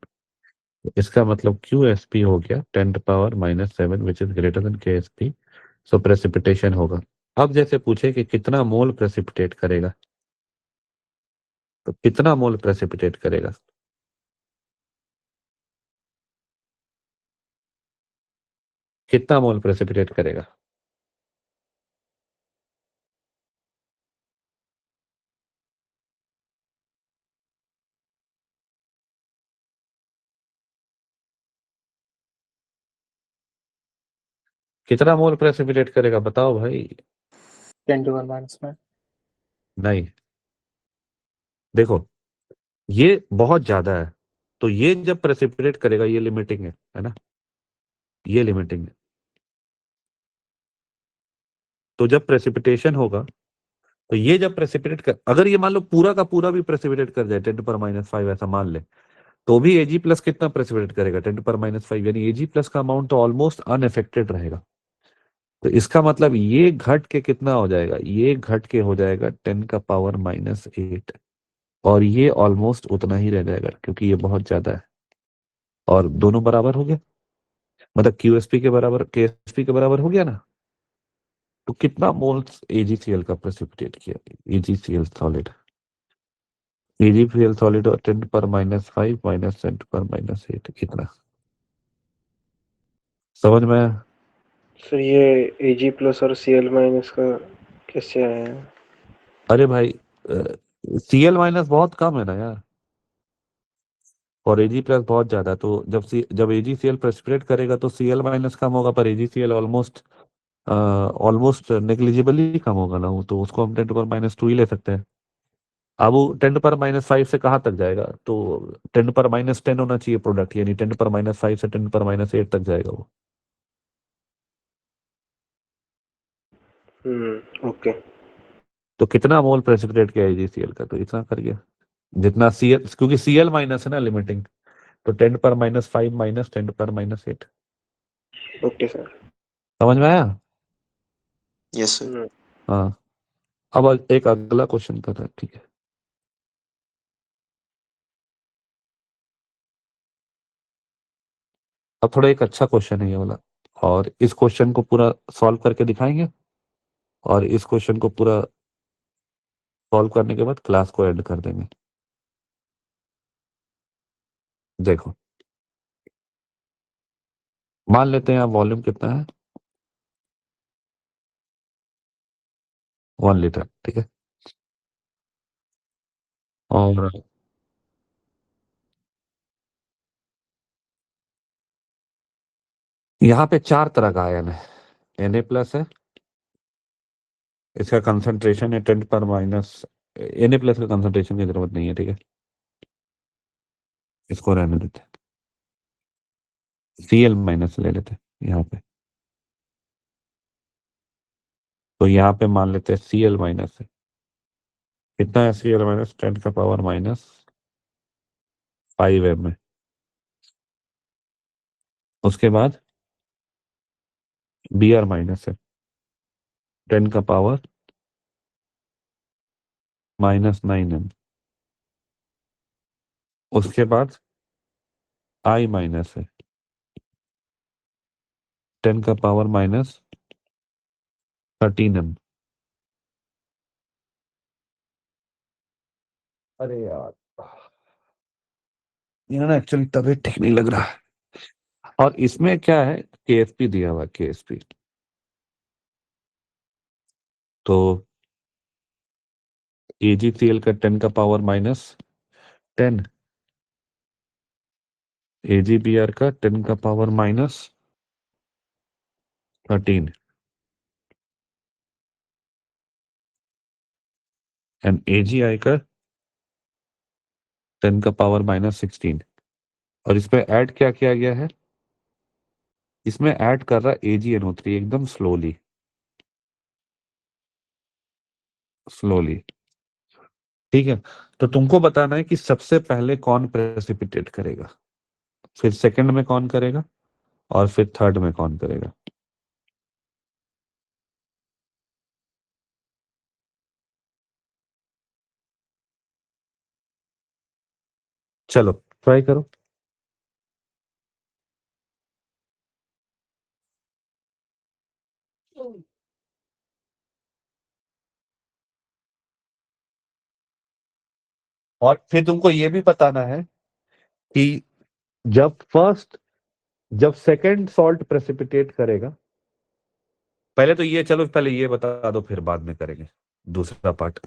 तो इसका मतलब QSP हो गया 10⁻⁻7 which is greater than KSP। So precipitation होगा। अब जैसे पूछे कि कितना मोल प्रेसिपिटेट करेगा, तो कितना मोल प्रेसिपिटेट करेगा? कितना मोल प्रेसिपिटेट करेगा? कितना मोल प्रेसिपिटेट करेगा बताओ भाई।
10⁻⁻5।
नहीं, देखो, ये बहुत ज्यादा है, तो ये जब प्रेसिपिटेट करेगा ये लिमिटिंग है ना, ये लिमिटिंग है। तो जब प्रेसिपिटेशन होगा, तो ये जब प्रेसिपिटेट कर, अगर ये मान लो पूरा का पूरा भी प्रेसिपिटेट कर जाए 10⁻⁻5 ऐसा मान ले, तो भी Ag प्लस कितना प्रेसिपिटेट करेगा 10⁻⁻5, यानी Ag प्लस का अमाउंट तो ऑलमोस्ट अनअफेक्टेड रहेगा। तो इसका मतलब ये घट के कितना हो जाएगा, ये घट के हो जाएगा 10⁻⁻8, और ये ऑलमोस्ट उतना ही रह जाएगा क्योंकि ये बहुत ज्यादा है। और दोनों बराबर हो गया, मतलब QSP के बराबर KSP के बराबर हो गया ना। तो कितना मोल्स AgCl का प्रेसिपिटेट किया, AgCl सॉलिड, AgCl सॉलिड, और 10⁻⁻5 माइनस 10⁻⁸ कितना, समझ में आया?
सर ये Ag प्लस और Cl माइनस का कैसे आया है?
अरे भाई, Cl माइनस बहुत कम है ना यार, और Ag प्लस बहुत ज्यादा, तो जब AgCl प्रेसिपिटेट करेगा तो Cl माइनस कम होगा, पर AgCl ऑलमोस्ट ऑलमोस्ट नेग्लिजिबली कम होगा ना वो, तो उसको हम 10⁻² ही ले सकते हैं। अब वो 10⁻5 से कहाँ तक जाएगा, तो 10⁻10 होना चाहिए प्रोडक्ट, यानी 10⁻5 से 10⁻8 तक जाएगा वो।
ओके।
तो कितना मोल प्रेसिपिटेट किया AgCl का, तो इतना कर गया जितना Cl, क्योंकि Cl माइनस है ना लिमिटिंग, तो 10⁻5 माइनस 10⁻8।
Okay sir.
समझ में आया?
Yes sir.
हाँ। अब एक अगला क्वेश्चन कर रहे हैं, ठीक है। अब थोड़ा एक अच्छा क्वेश्चन है ये वाला, और इस क्वेश्चन को पूरा सॉल्व करके दिखाएंगे, और इस क्वेश्चन को पूरा सॉल्व करने के बाद क्लास को एंड कर देंगे। देखो, मान लेते हैं आप वॉल्यूम कितना है, 1 लीटर, ठीक है। और यहाँ पे 4 तरह का आयन है, Na+ है, इसका कंसंट्रेशन है 10⁻। Na+ का कंसंट्रेशन की जरूरत नहीं है, ठीक है, इसको रहने देते हैं। Cl- ले लेते हैं यहाँ पे, तो यहाँ पे मान लेते हैं Cl- है, कितना है Cl- 10⁻5 है। उसके बाद Br- है, 10⁻−9 उसके बाद I- है, 10⁻13। अरे यार, ये ना एक्चुअली तबीयत ठीक नहीं लग रहा है। और इसमें क्या है, KSP दिया हुआ है, KSP। तो AgCl का 10⁻10, AgBr का 10⁻13, एंड AgI का 10⁻16। और इसमें ऐड क्या किया गया है, इसमें ऐड कर रहा है AgNO3 एकदम स्लोली, स्लोली, ठीक है। तो तुमको बताना है कि सबसे पहले कौन प्रेसिपिटेट करेगा, फिर सेकंड में कौन करेगा, और फिर थर्ड में कौन करेगा। चलो ट्राई करो। और फिर तुमको ये भी बताना है कि जब फर्स्ट जब सेकंड सॉल्ट प्रेसिपिटेट करेगा, पहले तो ये, चलो पहले ये बता दो, फिर बाद में करेंगे दूसरा पार्ट।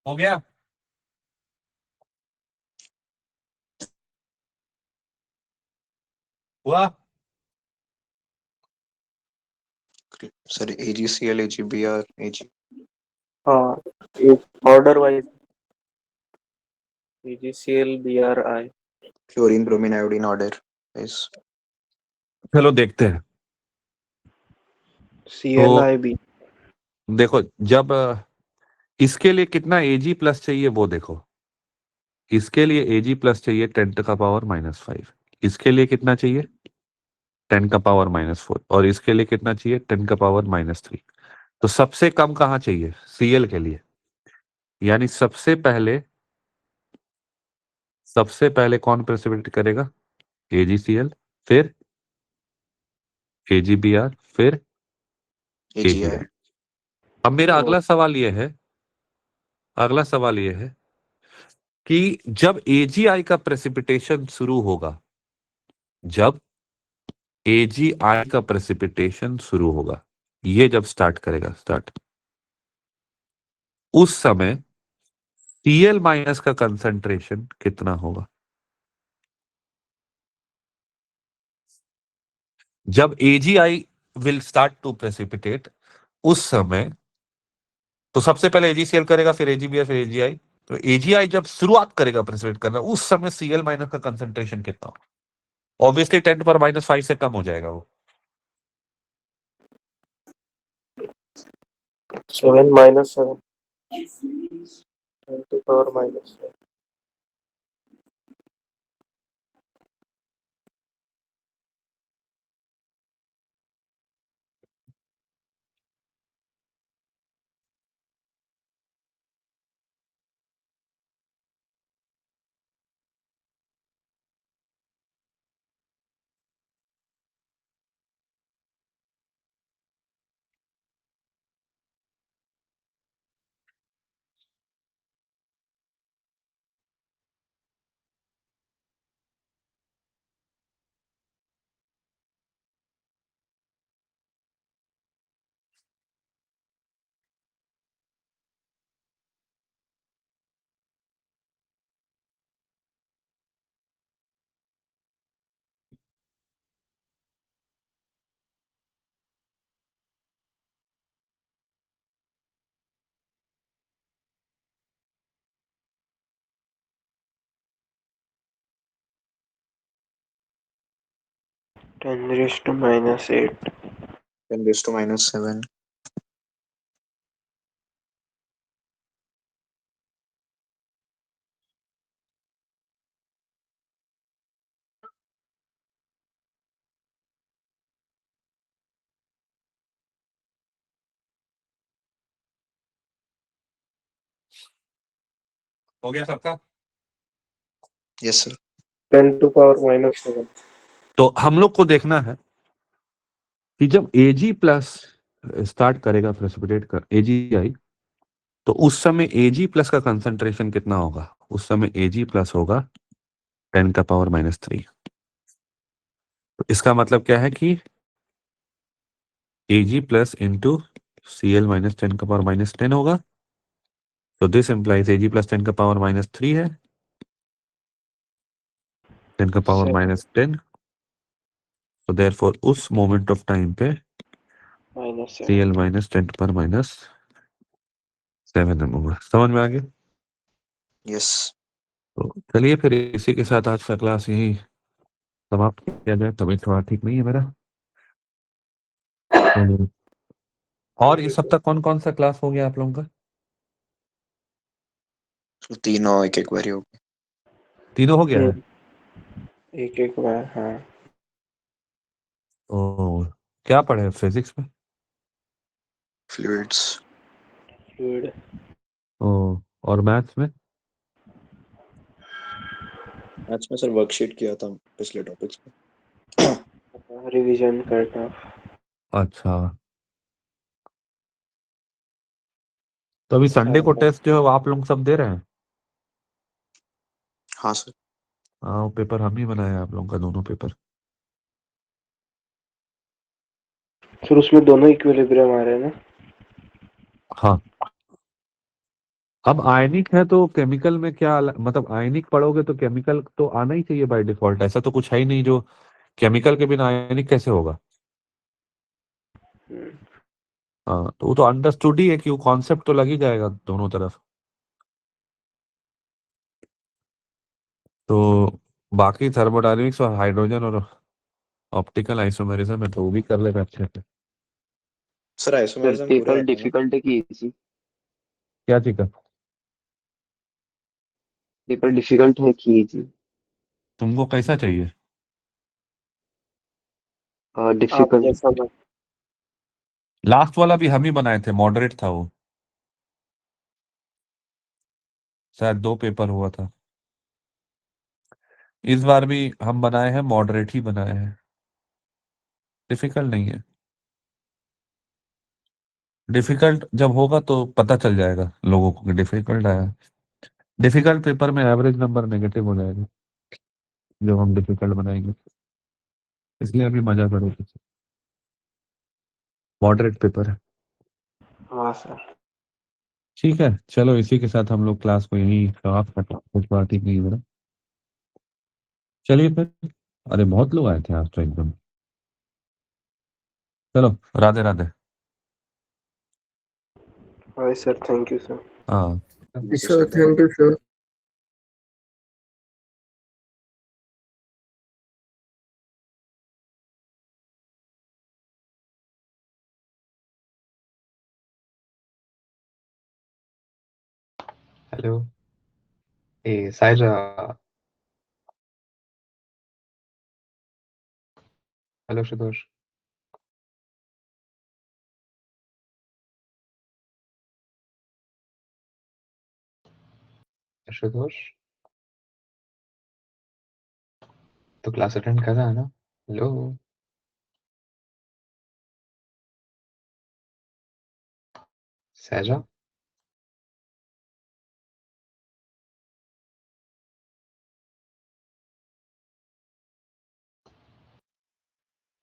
हो गया? हुआ?
सर AgCl AgBr Ag
हाँ, order wise AgCl Bri।
chlorine bromine iodine order is
चलो देखते हैं। तो
ClIb।
देखो, जब इसके लिए कितना Ag प्लस चाहिए वो देखो। इसके लिए Ag प्लस चाहिए 10⁻⁻5। इसके लिए कितना चाहिए? 10⁻⁻4। और इसके लिए कितना चाहिए? 10⁻⁻3। तो सबसे कम कहाँ चाहिए? Cl के लिए। यानी सबसे पहले कौन प्रेसिपिटेट करेगा? AgCl, फिर AgBr, फिर
AgI
AgI। अब मेरा अगला सवाल ये है कि जब AgI का प्रेसिपिटेशन शुरू होगा, जब AgI का प्रेसिपिटेशन शुरू होगा, ये जब स्टार्ट करेगा, उस समय Cl माइनस का कंसंट्रेशन कितना होगा? जब AgI will start to precipitate, उस समय तो सबसे पहले AgCl करेगा, फिर AgBr, फिर AgI। तो AgI जब शुरुआत करेगा प्रेसिपिटेट करना, उस समय Cl माइनस का कंसंट्रेशन कितना होगा? ऑब्वियसली 10⁻⁻5 से कम हो जाएगा वो।
7 minus 7 10 to power minus 7।10 raised to minus 8।
10⁻⁻7
हो गया सबका?
yes sir
10 to power minus 7।
तो हम लोग को देखना है कि जब Ag प्लस स्टार्ट करेगा प्रेसिपिटेट कर AgI, तो उस समय Ag प्लस का कंसंट्रेशन कितना होगा? उस समय Ag प्लस होगा 10⁻⁻3। तो इसका मतलब क्या है कि Ag plus into Cl minus 10⁻⁻10 होगा। तो दिस इंप्लाइज Ag प्लस 10⁻⁻3 है, 10⁻⁻10। तो देयरफॉर उस मोमेंट ऑफ टाइम पे
minus 7।
Cl माइनस 10⁻⁷ होगा। समझ में आ गया?
yes
तो चलिए फिर इसी के साथ आज का क्लास यही समाप्त किया जाए। तबीयत थोड़ा ठीक नहीं है मेरा। तो और इस सप्ताह कौन कौन सा क्लास हो गया आप लोगों का?
तो तीनों एक एक बारी होगी
तीनों हो गया है?
एक एक बार, हाँ।
ओ, क्या पढ़े फिजिक्स में?
fluids
fluid.
ओ, और मैथ्स में?
आज में सर वर्कशीट किया था पिछले टॉपिक्स में
रिवीजन करना।
अच्छा, तो अभी संडे को टेस्ट जो है वो आप लोग सब दे रहे हैं?
हाँ सर
हाँ, वो पेपर हम ही बनाए हैं, आप लोगों का दोनों पेपर।
फिर उसमें दोनों इक्विलिब्रियम आ रहे हैं ना?
हाँ, अब आयनिक है तो केमिकल में क्या मतलब आयनिक पढ़ोगे तो केमिकल तो आना ही चाहिए बाय डिफॉल्ट, ऐसा तो कुछ है ही नहीं जो केमिकल के बिना आयनिक कैसे होगा।
हम्म,
हाँ तो वो तो अंडरस्टूड ही है कि वो कॉन्सेप्ट तो लग ही जाएगा दोनों तरफ। तो बाकी थर्मोडायनेमिक्स और हाइड्रोजन और ऑप्टिकल आइसोमेरिज्म है तो वो भी कर लेगा अच्छे से।
सर
सर
आइसोमेरिज्म पूरा
पेपर
आता है ना?
डिफिकल्ट है कि इजी?
क्या चीज का?
पेपर डिफिकल्ट है कि इजी?
तुमको कैसा चाहिए?
आप
डिफिकल्ट।
जैसा बन।
लास्ट वाला भी हम ही बनाए थे, मॉडरेट था वो, शायद 2 पेपर हुआ था। इस बार भी हम बनाए हैं, मॉडरेट ही बनाए हैं, डिफिकल्ट नहीं है। डिफिकल्ट जब होगा तो पता चल जाएगा लोगों को कि डिफिकल्ट आया। डिफिकल्ट पेपर में एवरेज नंबर नेगेटिव हो जाएगा जब हम डिफिकल्ट बनाएंगे, इसलिए अभी मजा करो। मॉडरेट पेपर है।
हाँ सर।
ठीक है, चलो इसी के साथ हम लोग क्लास को यहीं समाप्त करते हैं, कुछ बात ही नहीं है मेरा। चलिए फिर। अरे बहुत लोग आए थे आज तो एकदम। चलो, राधे राधे।
हाँ सर, थैंक यू सर।
हाँ।
Thank you
sir
sir.
Thank you sir.
Hello. ए सायरा। हेलो शुतोष। शुतोष, तो क्लास अटेंड कर रहा है ना? हेलो। सहजा।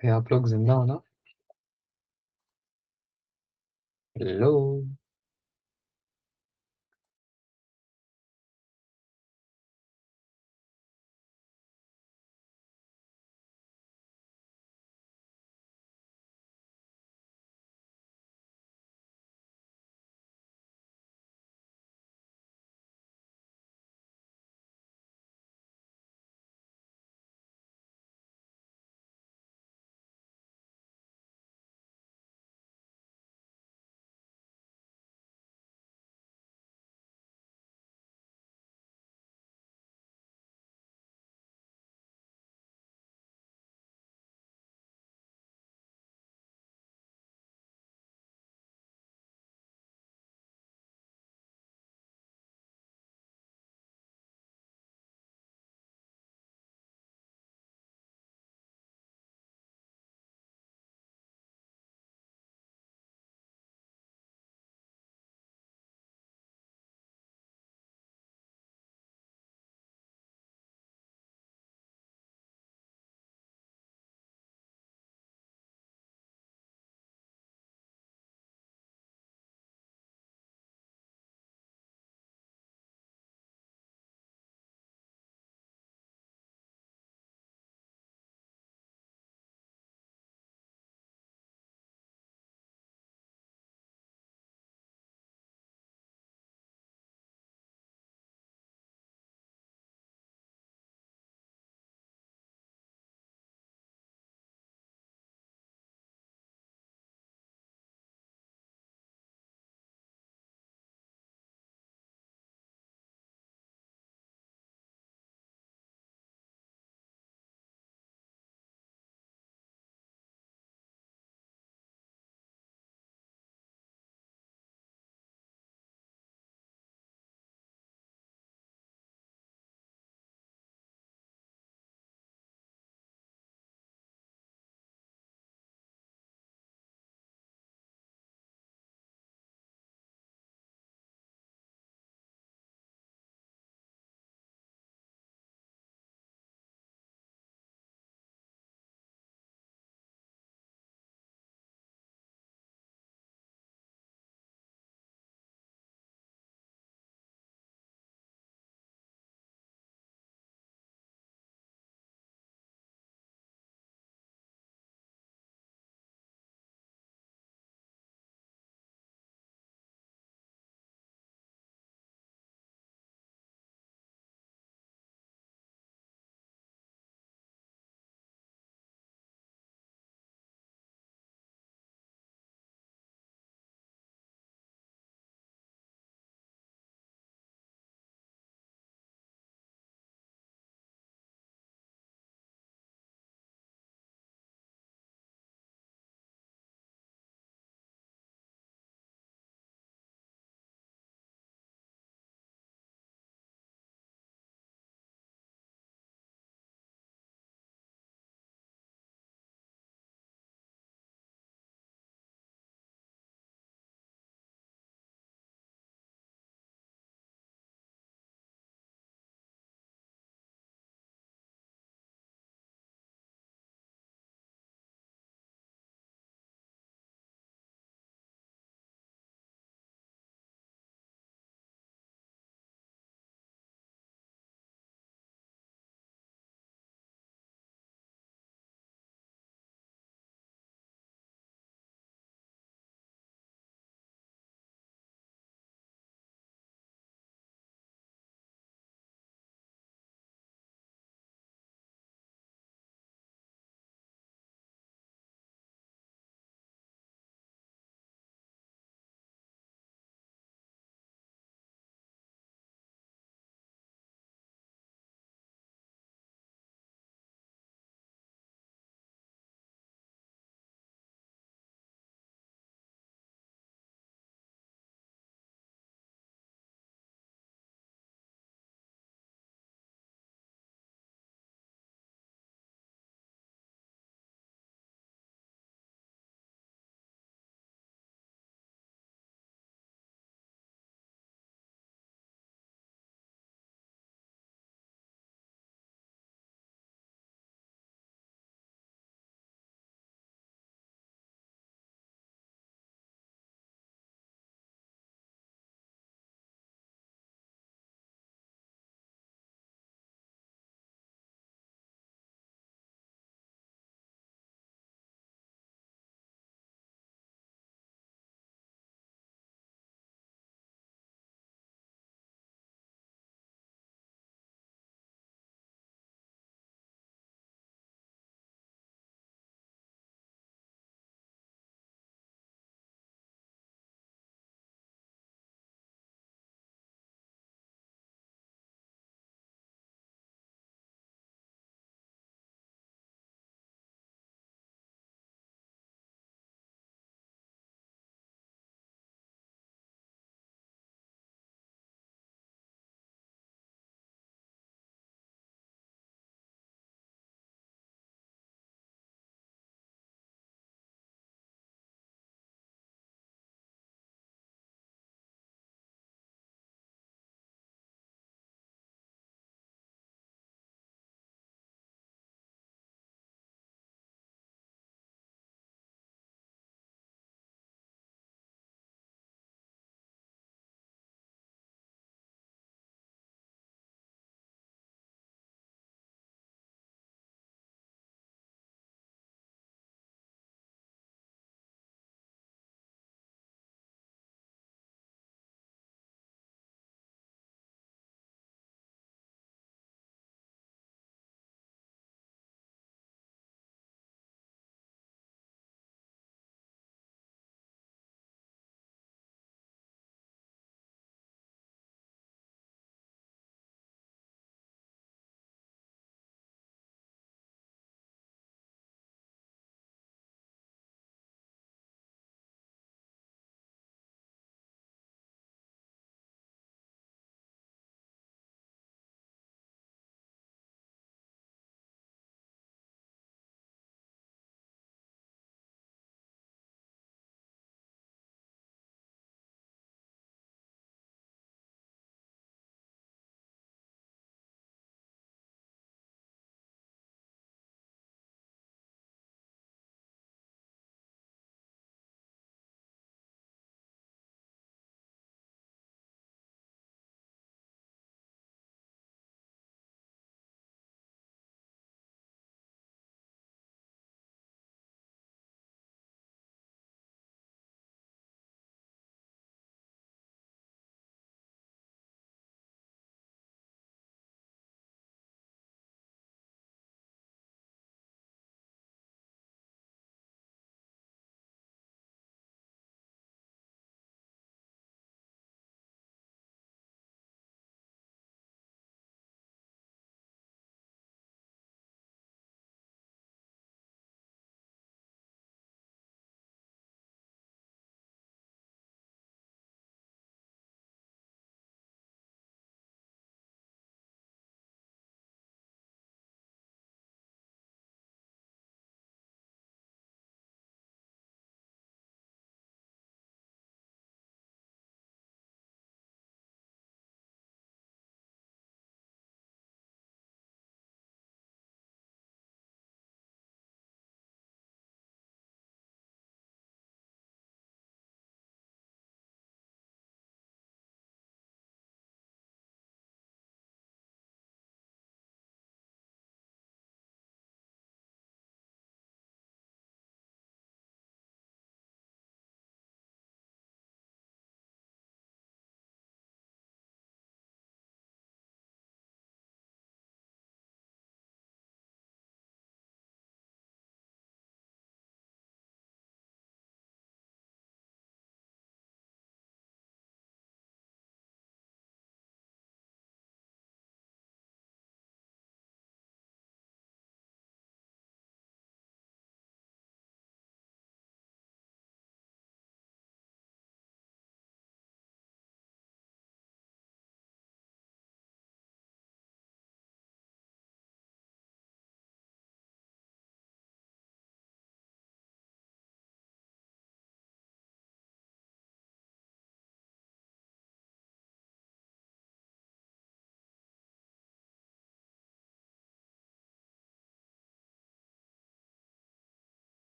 भाई आप लोग जिंदा हो ना? हेलो।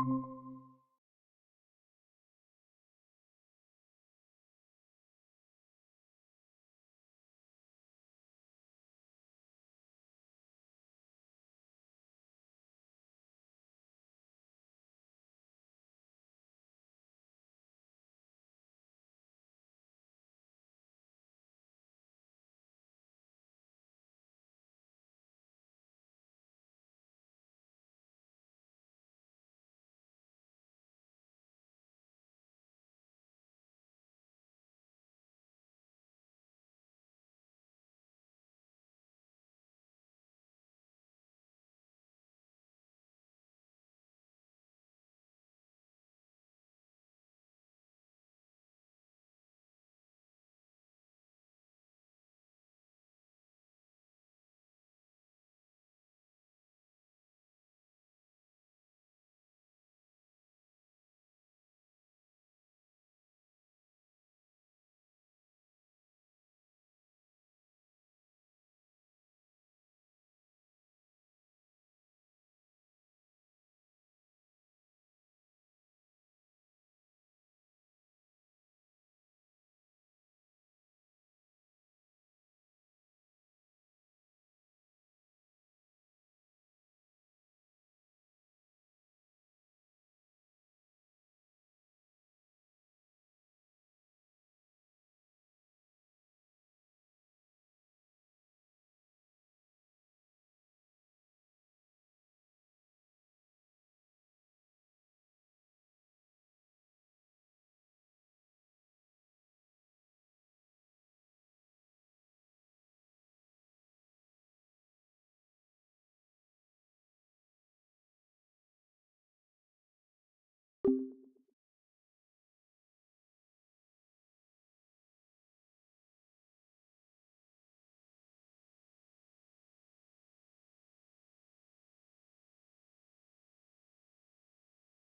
है